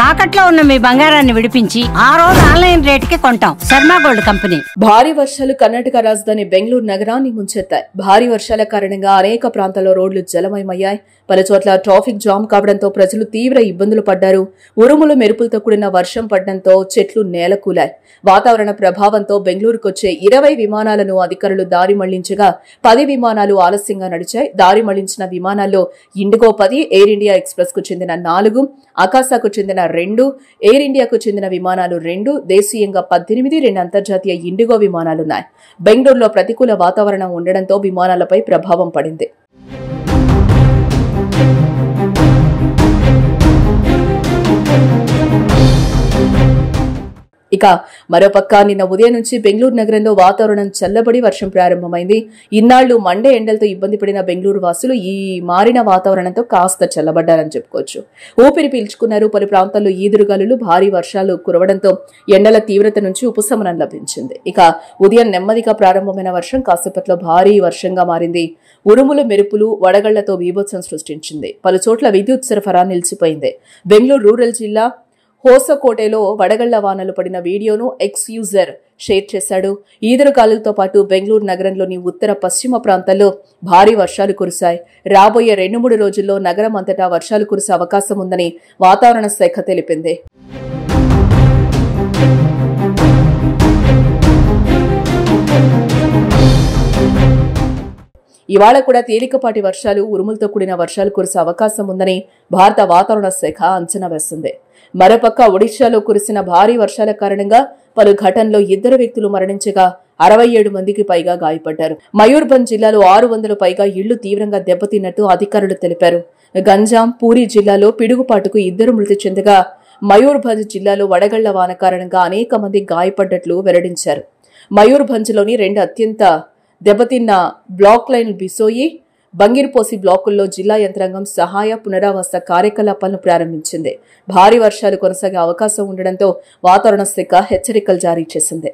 తాకట్లో ఉన్న మీ బంగారాన్ని విడిపించి ఆ రోజు ఆన్లైన్ రేటుకి కొంటాం. Sharma gold company. భారీ వర్షాలు కర్ణాటక రాజధాని బెంగళూరు నగరాన్ని ముంచెత్తాయి. భారీ వర్షాల కారణంగా అనేక ప్రాంతాల్లో రోడ్లు జలమయమయ్యాయి. పలుచోట్ల ట్రాఫిక్ జామ్ కావడంతో ప్రజలు తీవ్ర ఇబ్బందులు పడ్డారు. ఉరుములు మెరుపులతో కూడిన వర్షం పడడంతో చెట్లు నేలకూలాయి. వాతావరణ ప్రభావంతో బెంగళూరుకొచ్చే 20 విమానాలను అధికారులు దారి మళ్లించగా 10 విమానాలు ఆలస్యంగా నడిచాయి. దారి మళ్లించిన విమానాల్లో ఇండిగో 10, ఎయిర్ ఇండియా ఎక్స్ప్రెస్ కు చెందిన 4, అకాసాకు చెందిన 2, ఎయిర్ ఇండియాకు చెందిన విమానాలు 2, దేశీయంగా 18, 2 అంతర్జాతీయ ఇండిగో విమానాలున్నాయి. బెంగళూరులో ప్రతికూల వాతావరణం ఉండడంతో విమానాలపై ప్రభావం పడింది. ఇక మరోపక్క నిన్న ఉదయం నుంచి బెంగళూరు నగరంలో వాతావరణం చల్లబడి వర్షం ప్రారంభమైంది. ఇన్నాళ్లు మండే ఎండలతో ఇబ్బంది పడిన బెంగళూరు వాసులు ఈ మారిన వాతావరణంతో కాస్త చల్లబడ్డారని చెప్పుకోవచ్చు. ఊపిరి పీల్చుకున్నారు. పలు ప్రాంతాల్లో ఈదురుగాలులు, భారీ వర్షాలు కురవడంతో ఎండల తీవ్రత నుంచి ఉపశమనం లభించింది. ఇక ఉదయం నెమ్మదిగా ప్రారంభమైన వర్షం కాసేపట్లో భారీ వర్షంగా మారింది. ఉరుములు మెరుపులు, వడగళ్లతో బీభత్సం సృష్టించింది. పలు చోట్ల విద్యుత్ సరఫరా నిలిచిపోయింది. బెంగళూరు రూరల్ జిల్లా హోసకోటేలో వడగళ్ల వానలు పడిన వీడియోను ఎక్స్ యూజర్ షేర్ చేశాడు. ఈదురుగాలులతో పాటు బెంగళూరు నగరంలోని ఉత్తర పశ్చిమ ప్రాంతాల్లో భారీ వర్షాలు కురిశాయి. రాబోయే 2-3 రోజుల్లో నగరం అంతటా వర్షాలు కురిసే అవకాశం ఉందని వాతావరణ శాఖ తెలిపింది. ఇవాళ కూడా తేలికపాటి వర్షాలు, ఉరుములతో కూడిన వర్షాలు కురిసే అవకాశం ఉందని భారత వాతావరణ శాఖ అంచనా వేసింది. మరోపక్క ఒడిశాలో కురిసిన భారీ వర్షాల కారణంగా పలు ఘటనలో 2 వ్యక్తులు మరణించగా 67 మందికి పైగా గాయపడ్డారు. మయూర్భంజ్ జిల్లాలో 600 పైగా ఇళ్లు తీవ్రంగా దెబ్బతిన్నట్టు అధికారులు తెలిపారు. గంజాం, పూరి జిల్లాలో పిడుగుపాటుకు 2 మృతి చెందగా మయూర్భంజ్ జిల్లాలో వడగళ్ల వాన కారణంగా అనేక మంది గాయపడ్డట్లు వెల్లడించారు. మయూర్భంజ్లోని 2 అత్యంత దెబ్బతిన్న బ్లాక్ లైన్ బిసోయి, బంగిర్పోసి బ్లాకుల్లో జిల్లా యంత్రాంగం సహాయ పునరావాస కార్యకలాపాలను ప్రారంభించింది. భారీ వర్షాలు కొనసాగే అవకాశం ఉండడంతో వాతావరణ శాఖ హెచ్చరికలు జారీ చేసింది.